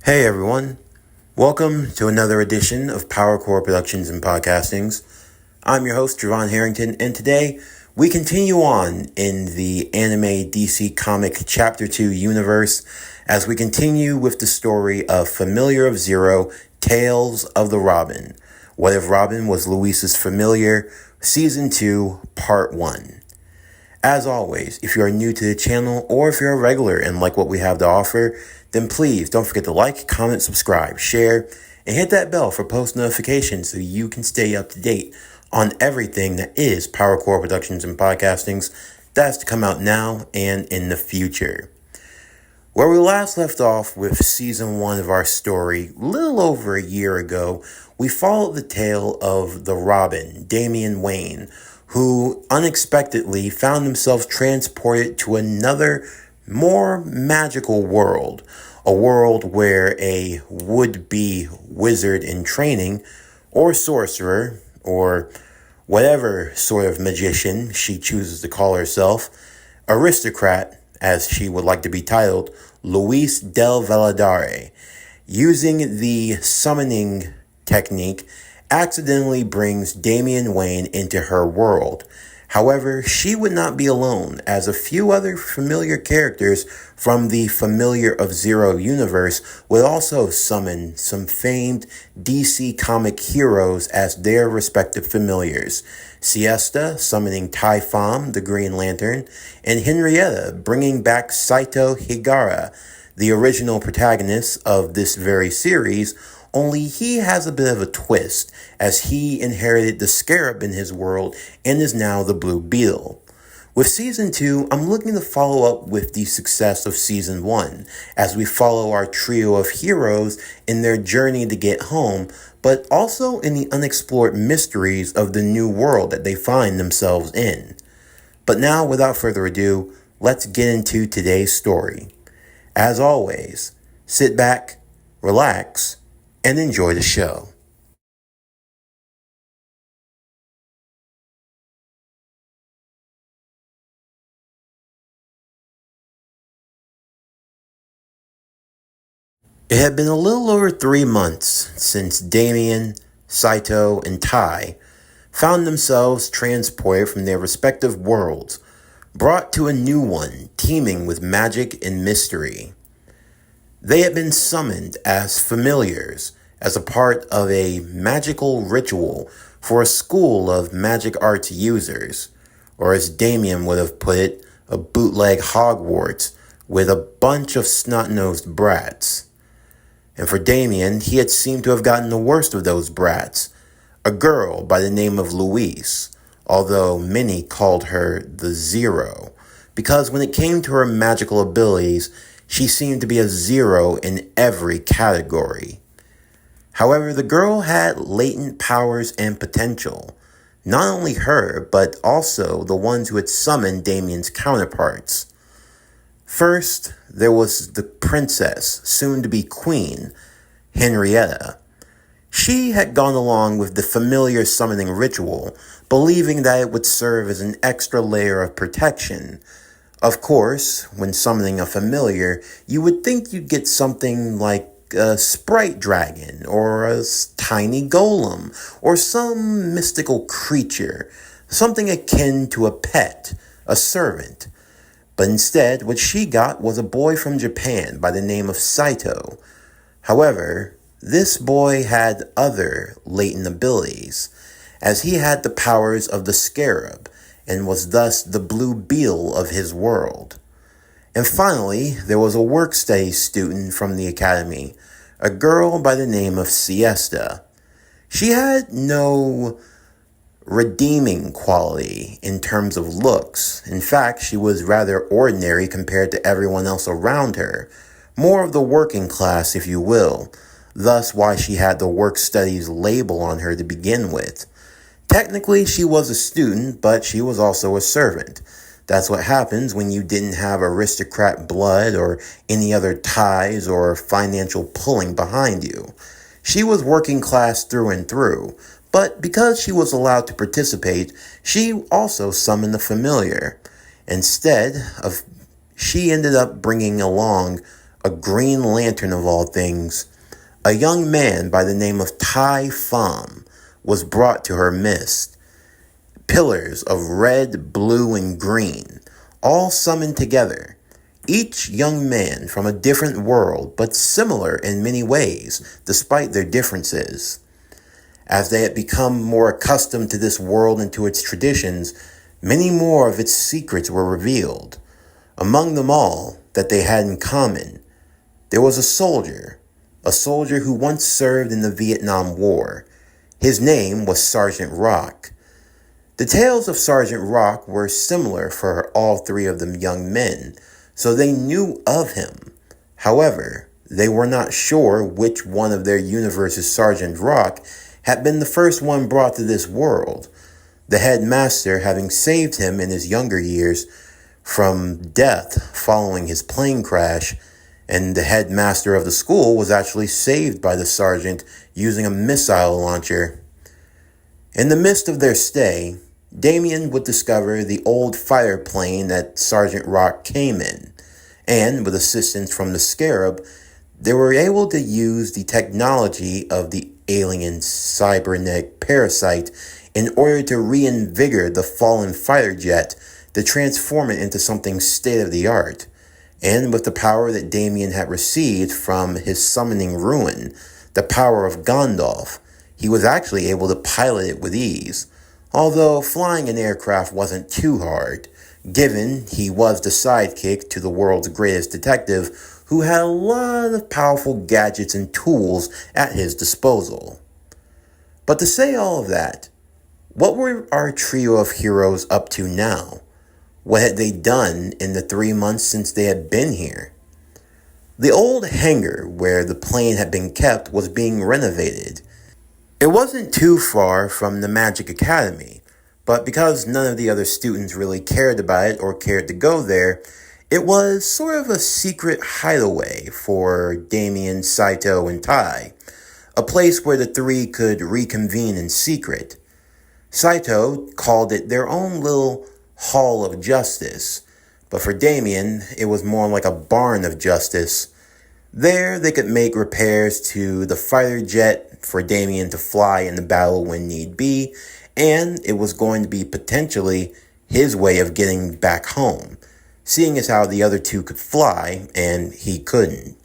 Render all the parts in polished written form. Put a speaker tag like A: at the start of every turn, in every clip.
A: Hey everyone, welcome to another edition of Power Core Productions and Podcastings. I'm your host, Javon Harrington, and today we continue on in the anime DC comic Chapter 2 universe as we continue with the story of Familiar of Zero, Tales of the Robin. What If Robin Was Louise's Familiar, Season 2, Part 1. As always, if you are new to the channel or if you're a regular and like what we have to offer, then please don't forget to like, comment, subscribe, share, and hit that bell for post notifications so you can stay up to date on everything that is Power Core Productions and Podcastings that's to come out now and in the future. Where we last left off with Season 1 of our story, a little over a year ago, we followed the tale of the Robin, Damian Wayne, who unexpectedly found himself transported to another, more magical world. A world where a would-be wizard in training, or sorcerer, or whatever sort of magician she chooses to call herself, aristocrat, as she would like to be titled, Louise del Valladare, using the summoning technique, accidentally brings Damian Wayne into her world. However, she would not be alone, as a few other familiar characters from the Familiar of Zero universe would also summon some famed DC comic heroes as their respective familiars. Siesta summoning Typhon, the Green Lantern, and Henrietta bringing back Saito Higara, the original protagonist of this very series, only he has a bit of a twist, as he inherited the Scarab in his world and is now the Blue Beetle. With Season 2, I'm looking to follow up with the success of Season 1, as we follow our trio of heroes in their journey to get home, but also in the unexplored mysteries of the new world that they find themselves in. But now, without further ado, let's get into today's story. As always, sit back, relax, and enjoy the show. It had been a little over 3 months since Damian, Saito, and Tai found themselves transported from their respective worlds, brought to a new one teeming with magic and mystery. They had been summoned as familiars, as a part of a magical ritual for a school of magic arts users, or as Damien would have put it, a bootleg Hogwarts with a bunch of snot-nosed brats. And for Damien, he had seemed to have gotten the worst of those brats, a girl by the name of Louise, although many called her the Zero, because when it came to her magical abilities, she seemed to be a zero in every category. However, the girl had latent powers and potential. Not only her, but also the ones who had summoned Damien's counterparts. First, there was the princess, soon to be queen, Henrietta. She had gone along with the familiar summoning ritual, believing that it would serve as an extra layer of protection. Of course, when summoning a familiar, you would think you'd get something like a sprite dragon, or a tiny golem, or some mystical creature, something akin to a pet, a servant. But instead, what she got was a boy from Japan by the name of Saito. However, this boy had other latent abilities, as he had the powers of the Scarab, and was thus the Blue Beetle of his world. And finally, there was a work-study student from the academy, a girl by the name of Siesta. She had no redeeming quality in terms of looks. In fact, she was rather ordinary compared to everyone else around her, more of the working class, if you will, thus why she had the work-studies label on her to begin with. Technically, she was a student, but she was also a servant. That's what happens when you didn't have aristocrat blood or any other ties or financial pulling behind you. She was working class through and through, but because she was allowed to participate, she also summoned the familiar. Instead of, she ended up bringing along a Green Lantern of all things, a young man by the name of Tai Fam was brought to her midst. Pillars of red, blue, and green, all summoned together. Each young man from a different world, but similar in many ways, despite their differences. As they had become more accustomed to this world and to its traditions, many more of its secrets were revealed. Among them all, that they had in common, there was a soldier who once served in the Vietnam War. His name was Sergeant Rock. The tales of Sergeant Rock were similar for all three of the young men, so they knew of him. However, they were not sure which one of their universe's Sergeant Rock had been the first one brought to this world, the headmaster having saved him in his younger years from death following his plane crash, and the headmaster of the school was actually saved by the sergeant using a missile launcher. In the midst of their stay, Damian would discover the old fighter plane that Sergeant Rock came in, and with assistance from the Scarab, they were able to use the technology of the alien cybernetic parasite in order to reinvigorate the fallen fighter jet to transform it into something state-of-the-art. And with the power that Damian had received from his summoning ruin, the power of Gandalf, he was actually able to pilot it with ease, although flying an aircraft wasn't too hard, given he was the sidekick to the world's greatest detective who had a lot of powerful gadgets and tools at his disposal. But to say all of that, what were our trio of heroes up to now? What had they done in the 3 months since they had been here? The old hangar where the plane had been kept was being renovated. It wasn't too far from the Magic Academy, but because none of the other students really cared about it or cared to go there, it was sort of a secret hideaway for Damian, Saito, and Tai, a place where the three could reconvene in secret. Saito called it their own little Hall of Justice, but for Damian, it was more like a barn of justice. There, they could make repairs to the fighter jet for Damian to fly in the battle when need be, and it was going to be potentially his way of getting back home, seeing as how the other two could fly and he couldn't.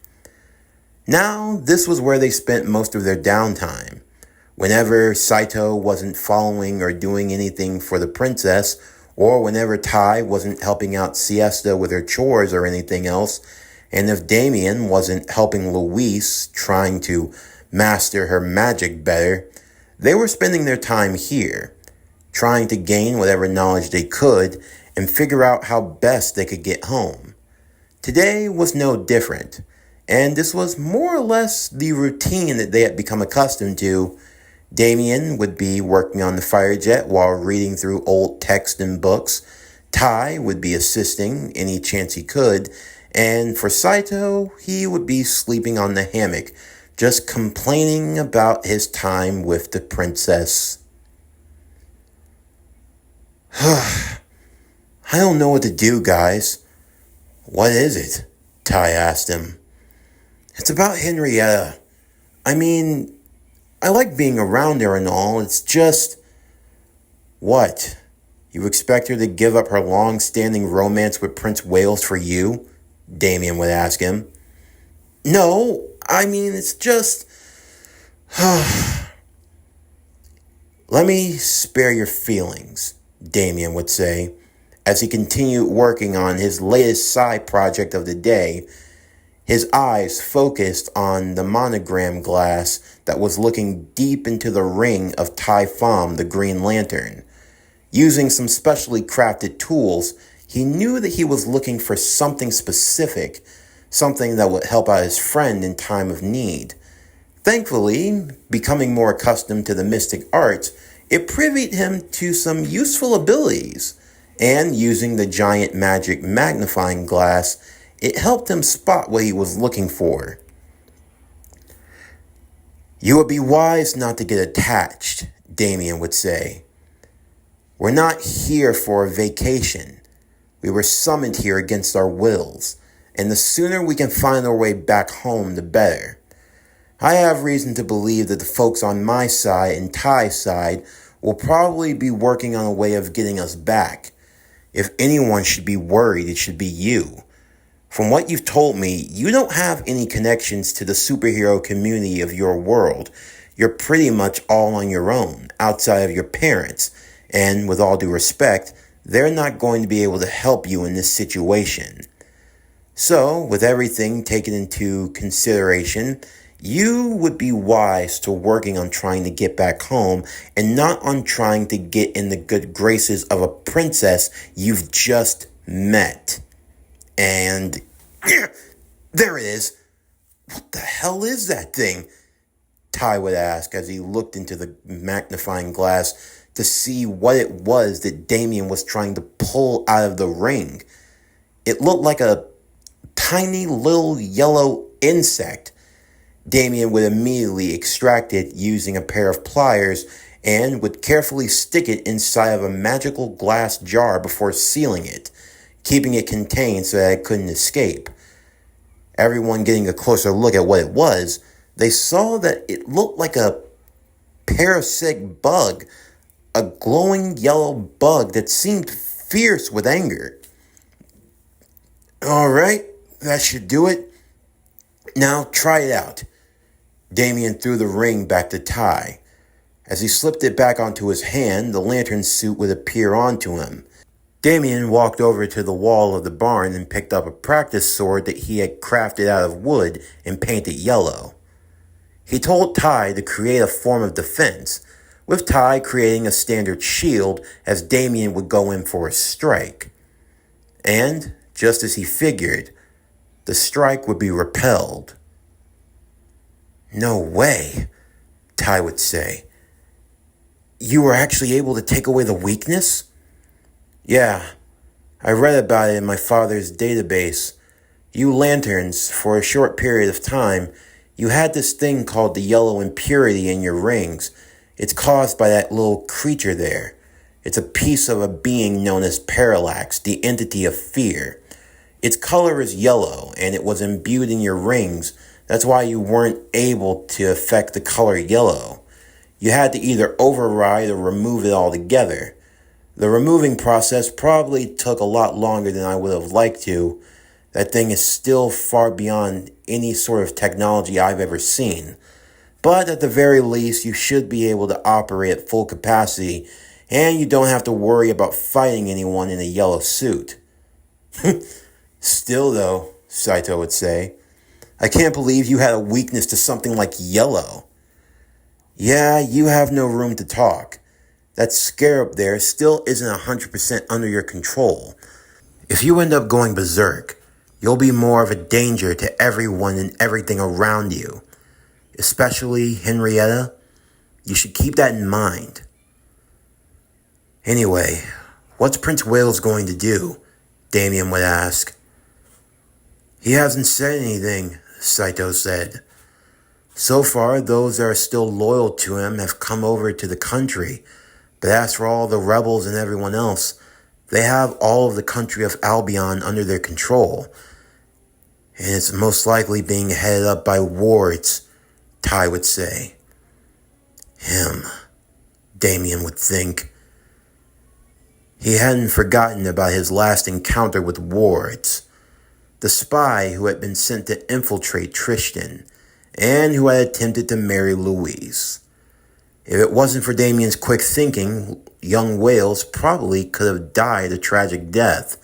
A: Now, this was where they spent most of their downtime. Whenever Saito wasn't following or doing anything for the princess, or whenever Tai wasn't helping out Siesta with her chores or anything else, and if Damian wasn't helping Louise trying to master her magic better, they were spending their time here, trying to gain whatever knowledge they could and figure out how best they could get home. Today was no different, and this was more or less the routine that they had become accustomed to. Damian would be working on the fighter jet while reading through old text and books. Tai would be assisting any chance he could, and for Saito, he would be sleeping on the hammock, just complaining about his time with the princess. I don't know what to do, guys. What is it? Tai asked him. It's about Henrietta. I mean, I like being around her and all. It's just... What? You expect her to give up her long-standing romance with Prince Wales for you? Damian would ask him. No, I mean, it's just... Let me spare your feelings, Damian would say, as he continued working on his latest side project of the day, his eyes focused on the monogram glass that was looking deep into the ring of Tai Fam, the Green Lantern. Using some specially crafted tools, he knew that he was looking for something specific, something that would help out his friend in time of need. Thankfully, becoming more accustomed to the mystic arts, it privied him to some useful abilities, and using the giant magic magnifying glass, it helped him spot what he was looking for. You would be wise not to get attached, Damian would say. We're not here for a vacation. We were summoned here against our wills, and the sooner we can find our way back home, the better. I have reason to believe that the folks on my side and Ty's side will probably be working on a way of getting us back. If anyone should be worried, it should be you. From what you've told me, you don't have any connections to the superhero community of your world. You're pretty much all on your own, outside of your parents, and with all due respect, they're not going to be able to help you in this situation. So, with everything taken into consideration, you would be wise to working on trying to get back home and not on trying to get in the good graces of a princess you've just met. And there it is. What the hell is that thing? Ty would ask as he looked into the magnifying glass to see what it was that Damian was trying to pull out of the ring. It looked like a tiny little yellow insect. Damian would immediately extract it using a pair of pliers and would carefully stick it inside of a magical glass jar before sealing it, keeping it contained so that it couldn't escape. Everyone getting a closer look at what it was, they saw that it looked like a parasitic bug, a glowing yellow bug that seemed fierce with anger. All right, that should do it. Now try it out. Damian threw the ring back to Ty. As he slipped it back onto his hand, the lantern suit would appear onto him. Damian walked over to the wall of the barn and picked up a practice sword that he had crafted out of wood and painted yellow. He told Ty to create a form of defense, with Ty creating a standard shield as Damian would go in for a strike. And, just as he figured, the strike would be repelled. "No way," Ty would say. "You were actually able to take away the weakness?" "Yeah, I read about it in my father's database. You lanterns, for a short period of time, you had this thing called the yellow impurity in your rings. It's caused by that little creature there. It's a piece of a being known as Parallax, the entity of fear. Its color is yellow, and it was imbued in your rings. That's why you weren't able to affect the color yellow. You had to either override or remove it altogether. The removing process probably took a lot longer than I would have liked to. That thing is still far beyond any sort of technology I've ever seen. But at the very least, you should be able to operate at full capacity, and you don't have to worry about fighting anyone in a yellow suit." "Still though," Saito would say, "I can't believe you had a weakness to something like yellow." "Yeah, you have no room to talk. That scarab there still isn't 100% under your control. If you end up going berserk, you'll be more of a danger to everyone and everything around you. Especially Henrietta. You should keep that in mind. Anyway, what's Prince Wales going to do?" Damian would ask. "He hasn't said anything," Saito said. "So far, those that are still loyal to him have come over to the country. But as for all the rebels and everyone else, they have all of the country of Albion under their control. And it's most likely being headed up by wards," Ty would say. Him, Damian would think. He hadn't forgotten about his last encounter with wards, the spy who had been sent to infiltrate Tristan, and who had attempted to marry Louise. If it wasn't for Damian's quick thinking, young Wales probably could have died a tragic death,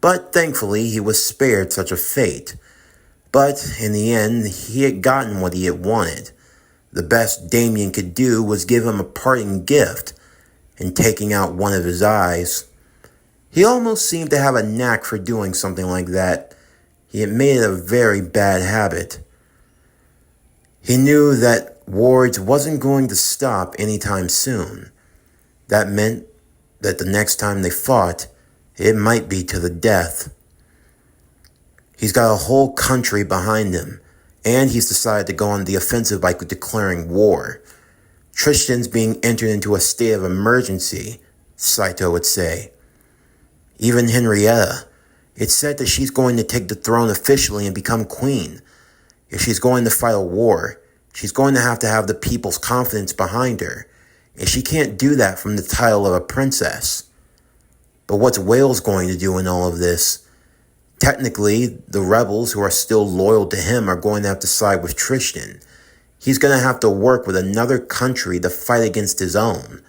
A: but thankfully he was spared such a fate. But in the end, he had gotten what he had wanted. The best Damian could do was give him a parting gift, and taking out one of his eyes. He almost seemed to have a knack for doing something like that. He had made it a very bad habit. He knew that Wards wasn't going to stop anytime soon. That meant that the next time they fought, it might be to the death. He's got a whole country behind him, and he's decided to go on the offensive by declaring war. Tristan's being entered into a state of emergency, Saito would say. Even Henrietta, It's said that she's going to take the throne officially and become queen. If she's going to fight a war, she's going to have the people's confidence behind her. And she can't do that from the title of a princess. But what's Wales going to do in all of this? Technically, the rebels who are still loyal to him are going to have to side with Tristan. He's going to have to work with another country to fight against his own.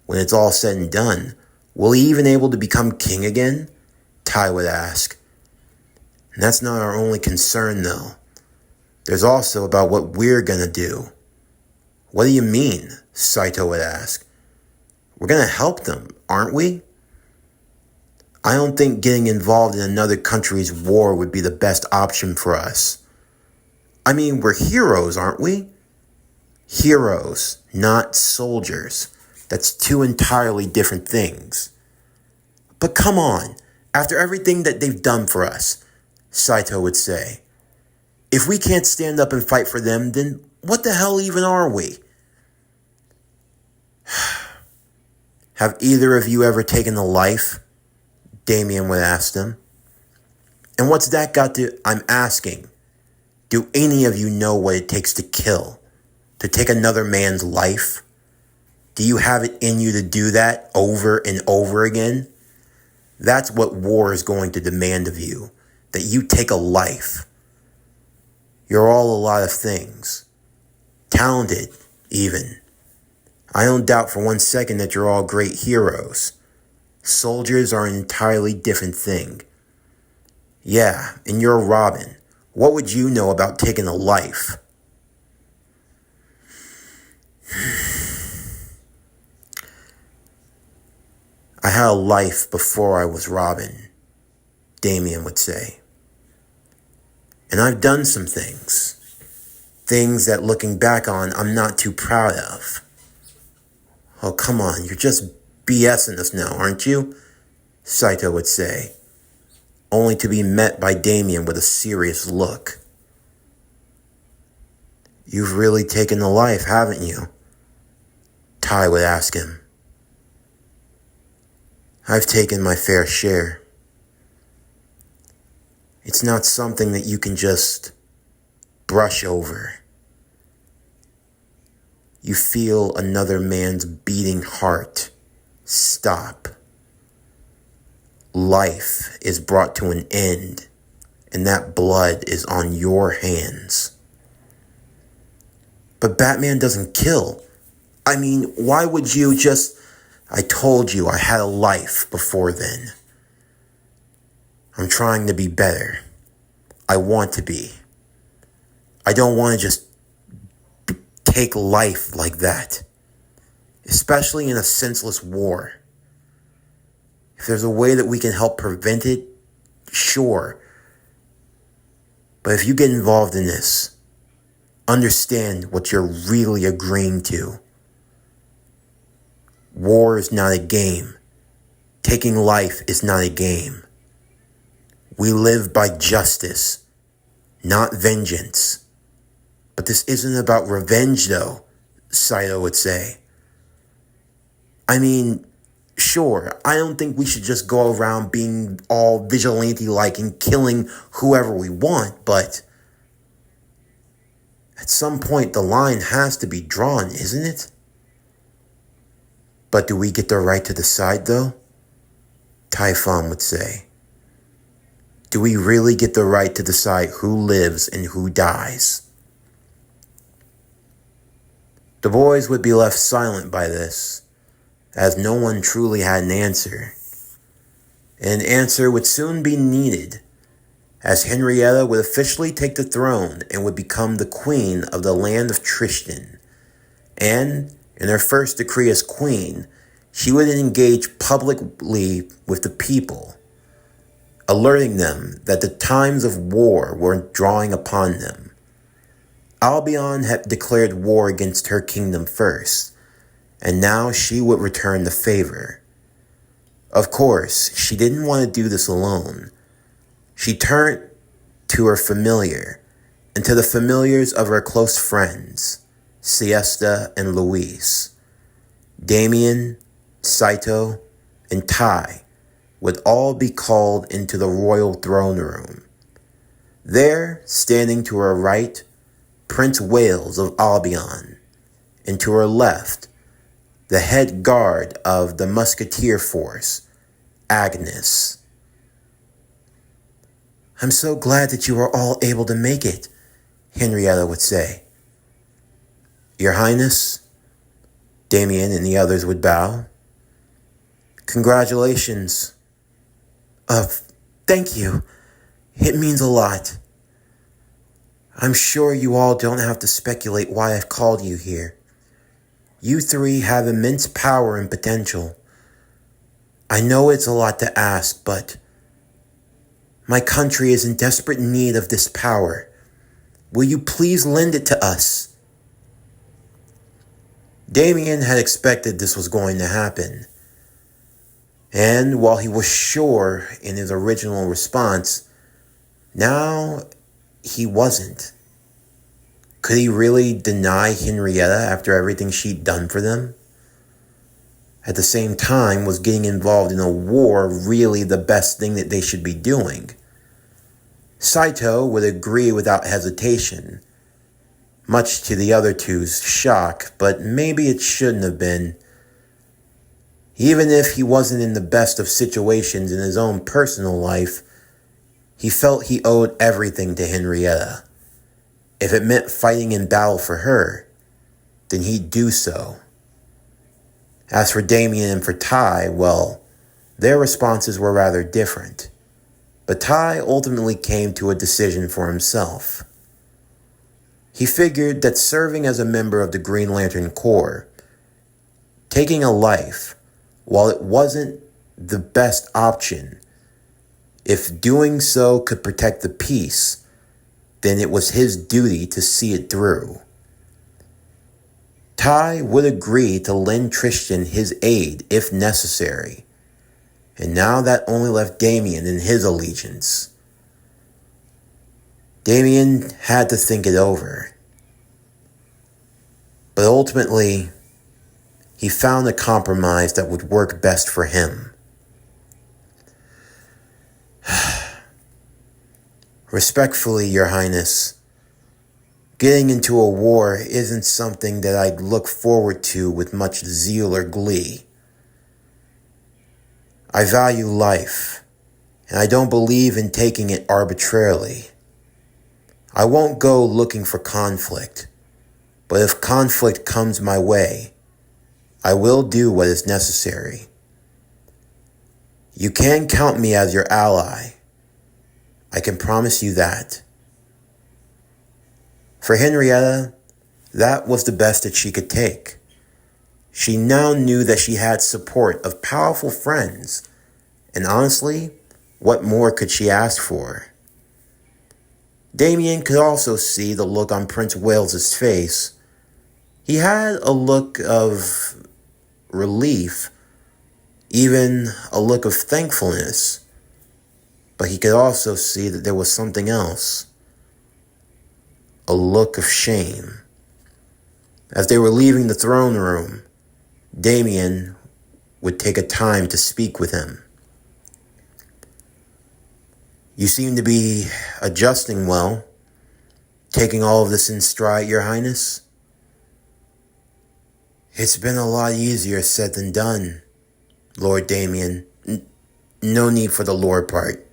A: When it's all said and done, will he even able to become king again? Ty would ask. And that's not our only concern, though. There's also about what we're going to do. What do you mean? Saito would ask. We're going to help them, aren't we? I don't think getting involved in another country's war would be the best option for us. I mean, we're heroes, aren't we? Heroes, not soldiers. That's two entirely different things. But come on, after everything that they've done for us, Saito would say. If we can't stand up and fight for them, then what the hell even are we? Have either of you ever taken a life? Damian would ask them. And what's that got to... I'm asking. Do any of you know what it takes to kill? To take another man's life? Do you have it in you to do that over and over again? That's what war is going to demand of you. That you take a life. You're all a lot of things. Talented, even. I don't doubt for one second that you're all great heroes. Soldiers are an entirely different thing. Yeah, and you're Robin. What would you know about taking a life? I had a life before I was Robin, Damian would say. And I've done some things. Things that looking back on, I'm not too proud of. Oh, come on, you're just BSing us now, aren't you? Saito would say, only to be met by Damian with a serious look. You've really taken the life, haven't you? Ty would ask him. I've taken my fair share. It's not something that you can just brush over. You feel another man's beating heart stop. Life is brought to an end, and that blood is on your hands. But Batman doesn't kill. I mean, why would you just... I told you I had a life before then. I'm trying to be better. I want to be. I don't want to just take life like that. Especially in a senseless war. If there's a way that we can help prevent it, sure. But if you get involved in this, understand what you're really agreeing to. War is not a game. Taking life is not a game. We live by justice, not vengeance. But this isn't about revenge, though, Saito would say. I mean, sure, I don't think we should just go around being all vigilante-like and killing whoever we want, but at some point the line has to be drawn, isn't it? But do we get the right to decide, though? Typhon would say. Do we really get the right to decide who lives and who dies? The boys would be left silent by this, as no one truly had an answer. And an answer would soon be needed, as Henrietta would officially take the throne and would become the queen of the land of Tristan. And in her first decree as queen, she would engage publicly with the people, alerting them that the times of war were drawing upon them. Albion had declared war against her kingdom first, and now she would return the favor. Of course, she didn't want to do this alone. She turned to her familiar, and to the familiars of her close friends, Siesta and Louise. Damian, Saito, and Tai would all be called into the royal throne room. There, standing to her right, Prince Wales of Albion, and to her left, the head guard of the musketeer force, Agnes. "I'm so glad that you are all able to make it," Henrietta would say. "Your Highness," Damian and the others would bow. "Congratulations." Thank you. It means a lot. I'm sure you all don't have to speculate why I've called you here. You three have immense power and potential. I know it's a lot to ask, but my country is in desperate need of this power. Will you please lend it to us?" Damian had expected this was going to happen. And while he was sure in his original response, now he wasn't. Could he really deny Henrietta after everything she'd done for them? At the same time, was getting involved in a war really the best thing that they should be doing? Saito would agree without hesitation, much to the other two's shock, but maybe it shouldn't have been. Even if he wasn't in the best of situations in his own personal life, he felt he owed everything to Henrietta. If it meant fighting in battle for her, then he'd do so. As for Damian and for Tai, well, their responses were rather different. But Tai ultimately came to a decision for himself. He figured that serving as a member of the Green Lantern Corps, taking a life, while it wasn't the best option, if doing so could protect the peace, then it was his duty to see it through. Tai would agree to lend Tristan his aid if necessary, and now that only left Damian and his allegiance. Damian had to think it over, but ultimately, he found a compromise that would work best for him. "Respectfully, Your Highness, getting into a war isn't something that I'd look forward to with much zeal or glee. I value life, and I don't believe in taking it arbitrarily. I won't go looking for conflict, but if conflict comes my way, I will do what is necessary. You can count me as your ally. I can promise you that." For Henrietta, that was the best that she could take. She now knew that she had support of powerful friends, and honestly, what more could she ask for? Damian could also see the look on Prince Wales's face. He had a look of relief, even a look of thankfulness, but he could also see that there was something else. A look of shame. As they were leaving the throne room, Damian would take a time to speak with him. "You seem to be adjusting well, taking all of this in stride, Your Highness." "It's been a lot easier said than done, Lord Damian. No need for the Lord part.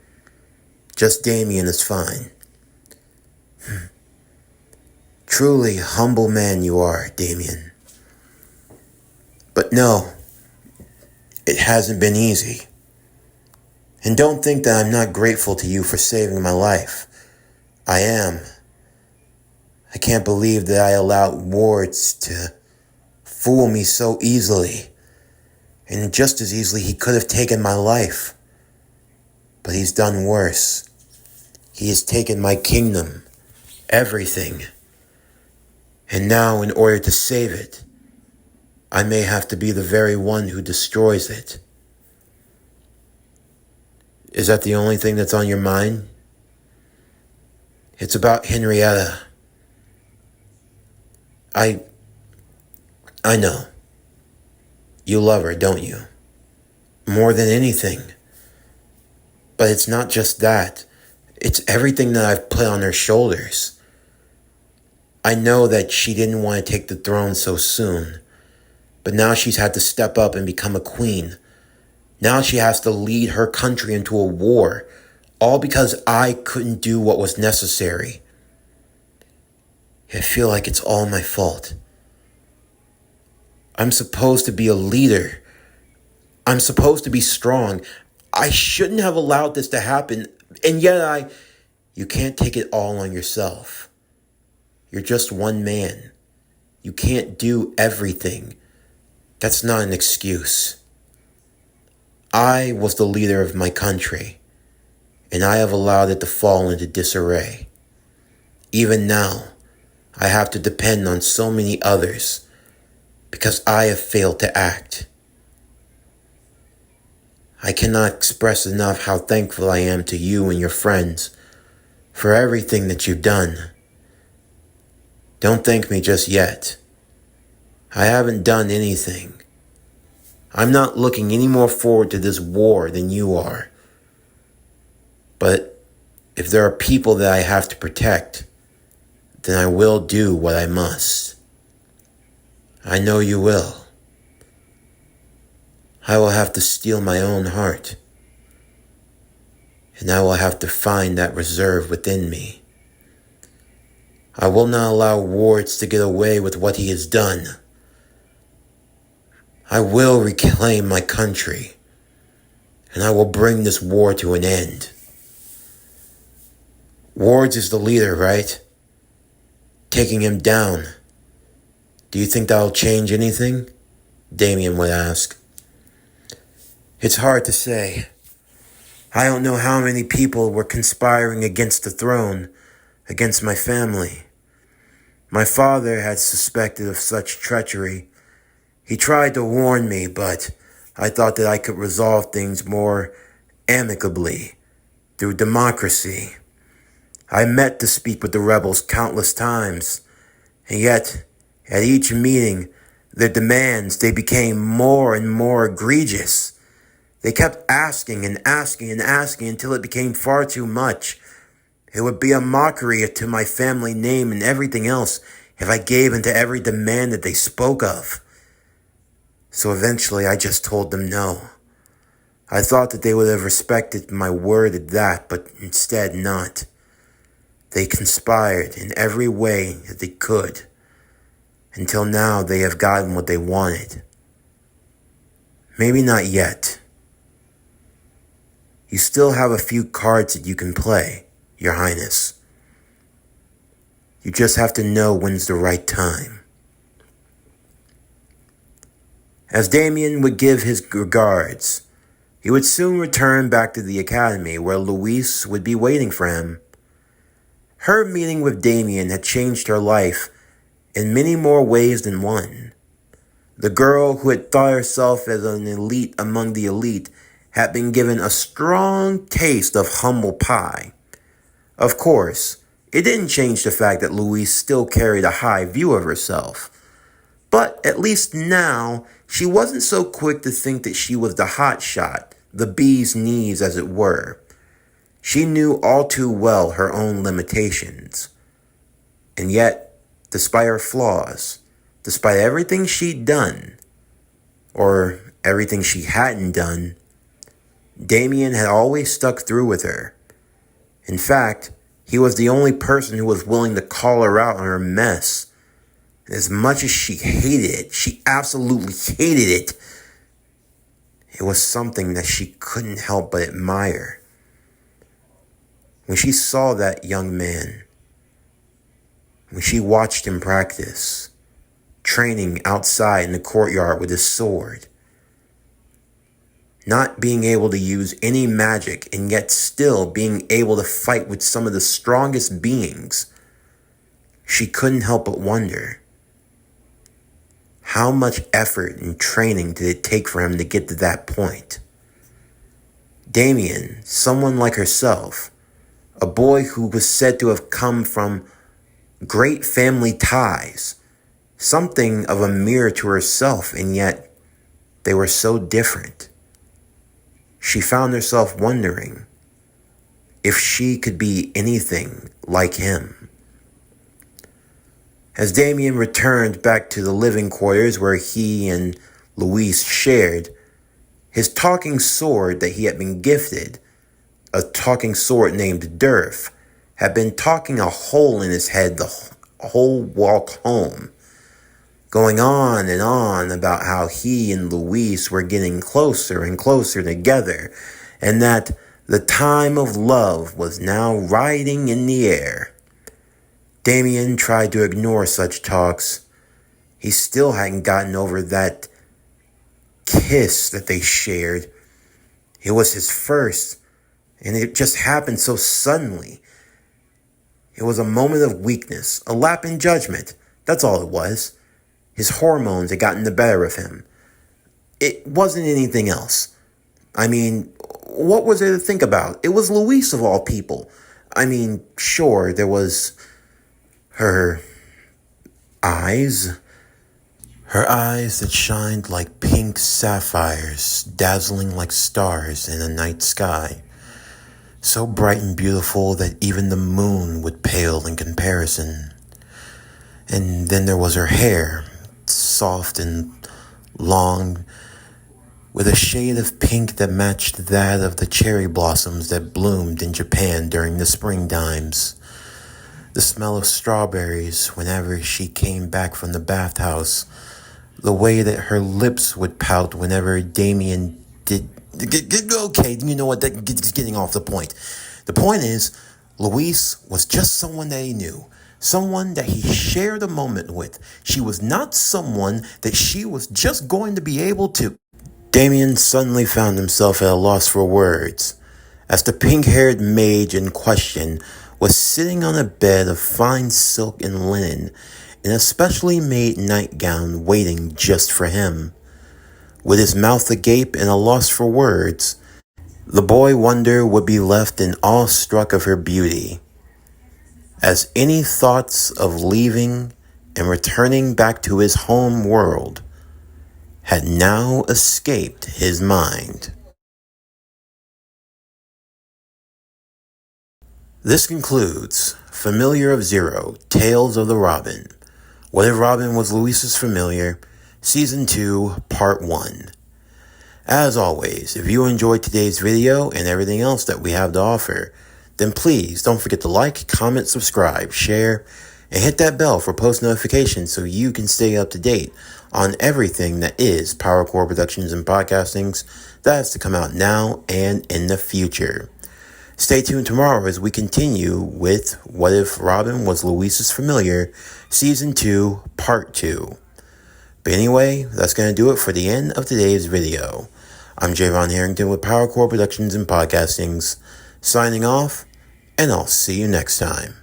A: Just Damian is fine." "Truly humble man you are, Damian. But no, it hasn't been easy. And don't think that I'm not grateful to you for saving my life. I am. I can't believe that I allowed wards to fool me so easily. And just as easily he could have taken my life. But he's done worse. He has taken my kingdom, everything. And now, in order to save it, I may have to be the very one who destroys it." "Is that the only thing that's on your mind?" "It's about Henrietta. I know. You love her, don't you? More than anything. But it's not just that. It's everything that I've put on her shoulders. I know that she didn't want to take the throne so soon, but now she's had to step up and become a queen. Now she has to lead her country into a war, all because I couldn't do what was necessary. I feel like it's all my fault. I'm supposed to be a leader. I'm supposed to be strong. I shouldn't have allowed this to happen, and yet you can't take it all on yourself. You're just one man. You can't do everything. That's not an excuse. I was the leader of my country, and I have allowed it to fall into disarray. Even now, I have to depend on so many others because I have failed to act. I cannot express enough how thankful I am to you and your friends for everything that you've done. Don't thank me just yet. I haven't done anything. I'm not looking any more forward to this war than you are. But if there are people that I have to protect, then I will do what I must. I know you will. I will have to steal my own heart. And I will have to find that reserve within me. I will not allow Wards to get away with what he has done. I will reclaim my country, and I will bring this war to an end. Wards is the leader, right? Taking him down. Do you think that'll change anything? Damian would ask. It's hard to say. I don't know how many people were conspiring against the throne, against my family. My father had suspected of such treachery. He tried to warn me, but I thought that I could resolve things more amicably, through democracy. I met to speak with the rebels countless times, and yet, at each meeting, their demands, they became more and more egregious. They kept asking and asking and asking until it became far too much. It would be a mockery to my family name and everything else if I gave in to every demand that they spoke of. So eventually I just told them no. I thought that they would have respected my word at that, but instead not. They conspired in every way that they could. Until now they have gotten what they wanted. Maybe not yet. You still have a few cards that you can play, Your Highness. You just have to know when's the right time. As Damian would give his regards, he would soon return back to the academy where Louise would be waiting for him. Her meeting with Damian had changed her life in many more ways than one. The girl who had thought herself as an elite among the elite had been given a strong taste of humble pie. Of course, it didn't change the fact that Louise still carried a high view of herself. But at least now, she wasn't so quick to think that she was the hot shot, the bee's knees as it were. She knew all too well her own limitations. And yet, despite her flaws, despite everything she'd done, or everything she hadn't done, Damian had always stuck through with her. In fact, he was the only person who was willing to call her out on her mess. As much as she hated it, she absolutely hated it, it was something that she couldn't help but admire. When she saw that young man, when she watched him practice, training outside in the courtyard with his sword, not being able to use any magic and yet still being able to fight with some of the strongest beings, she couldn't help but wonder, how much effort and training did it take for him to get to that point? Damian, someone like herself, a boy who was said to have come from great family ties, something of a mirror to herself, and yet they were so different. She found herself wondering, if she could be anything like him. As Damian returned back to the living quarters where he and Louise shared, his talking sword that he had been gifted, a talking sword named Durf, had been talking a hole in his head the whole walk home, going on and on about how he and Louise were getting closer and closer together, and that the time of love was now riding in the air. Damian tried to ignore such talks. He still hadn't gotten over that kiss that they shared. It was his first, and it just happened so suddenly. It was a moment of weakness, a lap in judgment. That's all it was. His hormones had gotten the better of him. It wasn't anything else. I mean, what was there to think about? It was Louise of all people. I mean, sure, there was her eyes. Her eyes that shined like pink sapphires, dazzling like stars in a night sky. So bright and beautiful that even the moon would pale in comparison. And then there was her hair, soft and long, with a shade of pink that matched that of the cherry blossoms that bloomed in Japan during the springtimes. The smell of strawberries whenever she came back from the bathhouse. The way that her lips would pout whenever Damian did... Okay, you know what? That's getting off the point. The point is, Louise was just someone that he knew. Someone that he shared a moment with. She was not someone that she was just going to be able to... Damian suddenly found himself at a loss for words, as the pink-haired mage in question was sitting on a bed of fine silk and linen in a specially made nightgown waiting just for him. With his mouth agape and a loss for words, the boy wonder would be left in awe-struck of her beauty, as any thoughts of leaving and returning back to his home world had now escaped his mind. This concludes Familiar of Zero, Tales of the Robin. What If Robin Was Louise's Familiar? Season 2, Part 1. As always, if you enjoyed today's video and everything else that we have to offer, then please don't forget to like, comment, subscribe, share, and hit that bell for post notifications so you can stay up to date on everything that is PowerCore Productions and Podcastings that has to come out now and in the future. Stay tuned tomorrow as we continue with What If Robin Was Louise's Familiar, Season 2, Part 2. But anyway, that's going to do it for the end of today's video. I'm Javon Harrington with PowerCore Productions and Podcastings, signing off, and I'll see you next time.